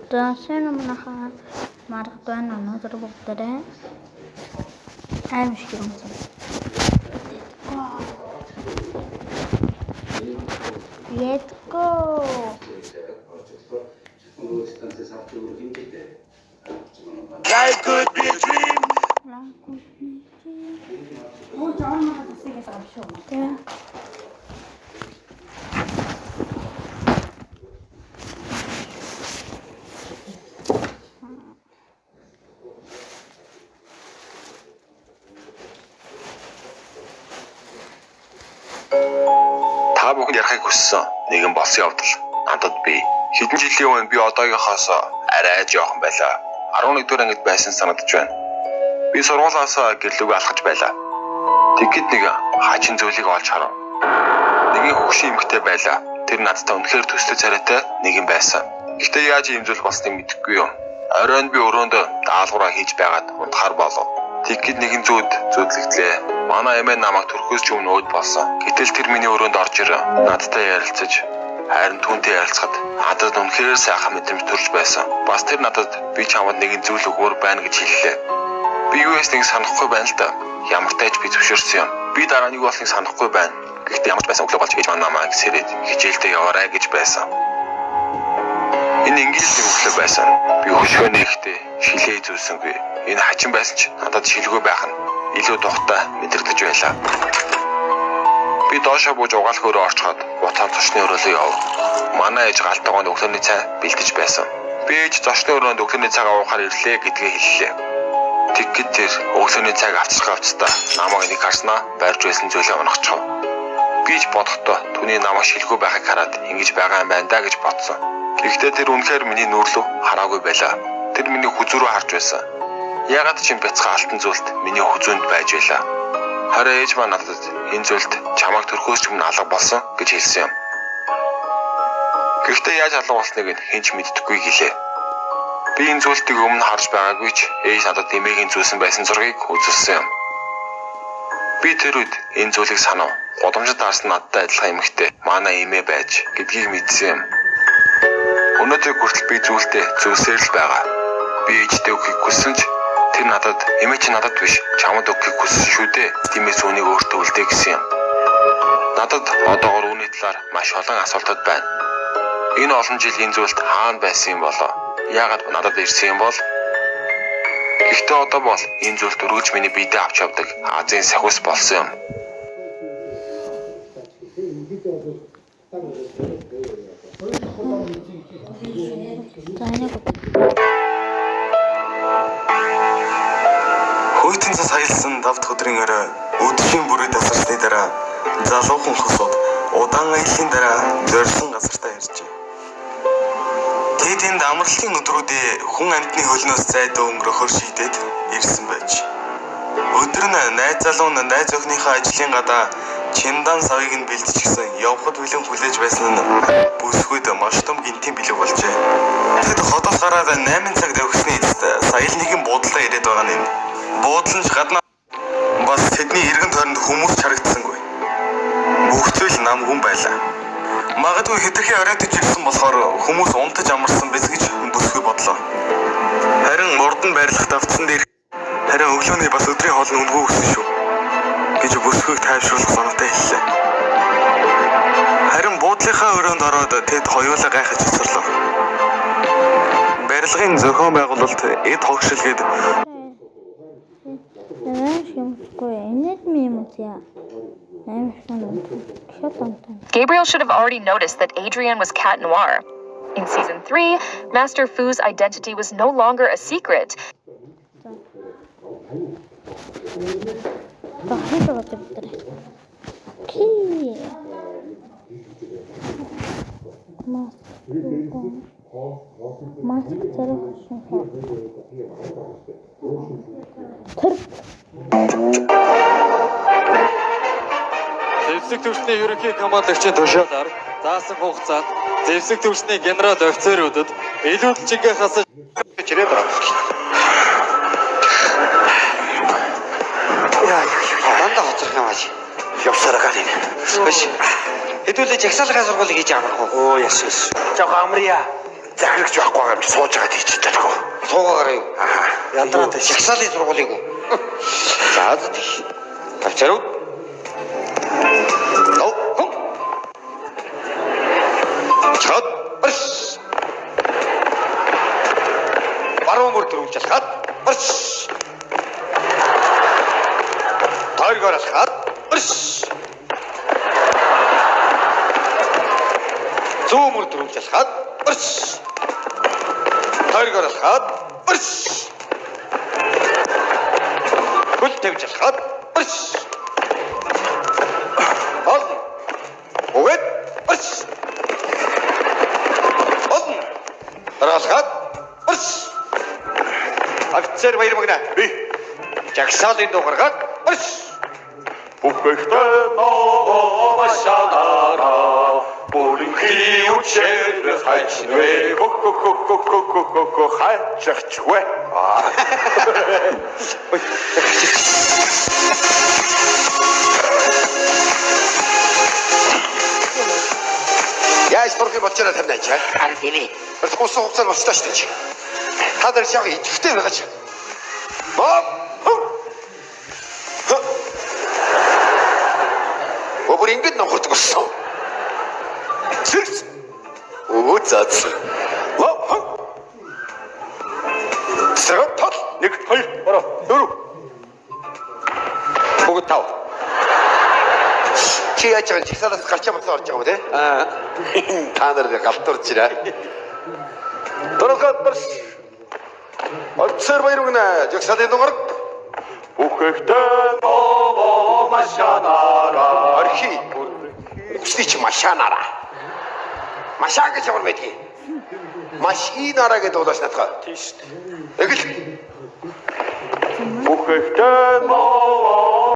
Sen manahha marktuan another book today. I'm sure. Let's go. Life could be a dream. Yeah. Та бүхэн ярахыг хүссэн нэгэн болсон явдал надад би хэдэн жилийн өмнө би одоогийнхоос арай жоохон байлаа. 11-р ангид байсан санагдаж байна. Би сургуулиас гэрлүүг алхаж байлаа. Тэгэхэд нэг хачин зүйлийг олж харав. Нэгэн хөгшин эмэгтэй байлаа. Тэр надтай үнэхээр төстэй царайтай нэгэн байсан. Гэхдээ яаж ийм зүйл болсныг мэдэхгүй юу. Оройн би өрөөнд даалгавраа хийж байгаад унтахаар болов. Тэгэхэд нэгэн зүүдлэгдлээ. Манай эмээ намайг төрхөөс ч өмнө өөд болсон. Гэтэл тэр миний өрөөнд орж ирээ. Надтай ярилцаж, харин түүнтэй ярилцахад надад үнэхээр сайхан мэдрэмж төрж байсан. Бас тэр надад би чамд нэгэн зүйл өгөр байна гэж хэллээ. Би юу ясныг санахгүй байна л да. Ямар ч тач би зөвшөөрсөн юм. Би дараа нь юу болсныг санахгүй байна. Гэхдээ ямар ч байсан өглөө болж ээж манай намайг сэрээд хичээлдээ яваарай гэж байсан. Энэ инглиш нэг өглөө байсан. Би хөшгөөний ихтэй шилээ зүүсэнгүй. Энэ хачин байсан ч надад шилгүй байх нь илүү тухтай мэдэрдэж байлаа. Би доошоо бууж угаал хөрөө орчход буцаад зочны өрөөлөө яв. Манай ээж галтайгоонд өглөөний цай бэлдэж байсан. Би ээж зочны өрөөнд өглөөний цагаа уухаар ирлээ гэдгээ хэллээ. Тэгэхэд тэр өглөөний цаг авцгаа намайг нэг харснаа барьж байсан зүйлээ унахчихв. Би ч бодохдоо түүний намайг шилгүй байхыг хараад ингэж байгаа юм байна да гэж бодсон. Гэхдээ тэр үнэхээр миний нүрэлв хараагүй байлаа. Тэр миний хүзүү рүү харж байсан. Ягаад ч юм бяцхан алтан зүйлд миний хүзүүнд байж байлаа. Харин ээж маань надад энэ зүйлд чамайг төрхөөс ч өмнө алга болсон гэж хэлсэн юм. Гэхдээ яаж алга болсныг хэн ч мэддэггүй гэлээ. Би энэ зүйлтийг өмнө харж байгаагүй ч ээж надад эмээгийн зүүсэн байсан зургийг үзүүлсэн юм. Би тэр үед энэ зүйлийг санав. Годомжид харсан надтай адилхан эмэгтэй манай эмээ байж гэдгийг мэдсэн юм. Өнөөдөр хүртэл би зүйлдээ зүйлсээр л байгаа. Би ээжтэй өгөхийг хүссэн ч тэр надад эмээ чи надад биш чамд өгөхийг хүссэн шүү дээ. Тиймээс үүнийг өөртөө үлдээ гэсэн юм. Надад одоогоор үүний талаар маш олон асуултууд байна. Энэ олон жил энэ зүйлд хаана байсан юм болоо? Яагаад надад ирсэн юм бол? Гэхдээ одоо бол энэ зүйлд өргөж миний биедээ авч явдаг Азийн сахиус болсон юм. Хөөтөн цас хаялсан давд өдрийн орой өдөршийн бүрээ тасарсны дараа залуухан хосууд удаан аяллаа дараа зорьсон газартаа иржээ. Тэд энд амралтын өдрүүдээ хүн амьтны хөлнөөс зайдуу өнгөрөхөөр шийдээд ирсэн байж. Өдөр нь найз залуу нь найз охиныхоо ажлын гадаа чиндан савыг нь бэлдчихсэн явхад бэлэн хүлээж байсан нь бүсгүйд маш том гинтийн бэлэг болжээ. Тэд хотоос гараад 8 цагт өгсөний эцэст сая л нэгэн буудлаа ирээд байгаа нь юм. Буудлан ч гадна бас тэдний эргэн тойронд хүмүүс харагдсангүй. Бүх зүйл намгүй байлаа. Магадгүй хэтэрхий оройтож ирсэн болохоор хүмүүс унтаж амарсан биз гэж бүсгүй бодлоо. Харин урд нь байрлах давтсан дээр харин өглөөний бас өдрийн хоол нь өнгөө өгсөн шүү гэж бүсгүйг тайвшруулах санаатай хэллээ. Харин буудлынхаа өрөөнд ороод тэд хоёулаа гайхаж цэцэрлээ. Барилгын зохион байгуулалт эд хогшилгээд Gabriel should have already noticed that Adrian was Cat Noir. In season 3, Master Fu's identity was no longer a secret. Зэвсэг төвчний ерөнхий командлагчийн тушаалаар заасан хугацаанд зэвсэг төвчний генерал офицеруудад илүүдэлжингээ хасаж Чирээд байгаа. Яа. Дандаа хоцрох юм ааш. Явсараа гал энэ. Хэдүүлээ жагсаалгын сургуулийг хийж амарх уу? Оо яс. Жоо амрия. захирагч байхгүй юм чи сууж байгаа тийч чадахгүй. Суугаараа юу? Яндраатай Шагсаалын сургуулийг үү? За тийш. Тавчааруу. Ноо. Чад. Барс. Баруун бүр төрүүлж алхаад. Барс. Тойргоор алхаад. Барс. Зүүн бүр төрүүлж алхаад. Барс. Тойргоор алхаад. Барс. Гүл тавьж алхаад. Барс. Ол. Өгөөд. Барс. Ол. Дараалхаад. Барс. Офицер баяр магна. Би. Жагсаалын дугаргаад. Барс. Бүхэхдээ ноо машанараа бүрэнхий үчээр хайчвэ хо хайчвэ. Яаж бүрхий болчихоо тавьнаа чи. Харин тийм ээ. Усан хугацаанд болчихлоо шүү дээ чи. Та нар яг идэвхтэй байгаач. Маа. Өөр ингэж нөхөрдөг болсон. Чирс. Оо цаац. Маа. Сэрэг тал 1 2 3 4. Бүгд тав. Чи яаж байгаа жигсаалаас гарч амтлаа орж байгаа юм те? Та нар галтурч ирээ. Дөрөвгөө барс. Оцер баяр өгнө. Жигсаалын дугаар. Бүхэхдээ ноо машанараа Орхи. Үсний чи машанараа. Машаа гэж ямар байдгийг. Машинараа гэдэг удаас надгаа. тийш. Эгэл. Бүхэхдээ ноо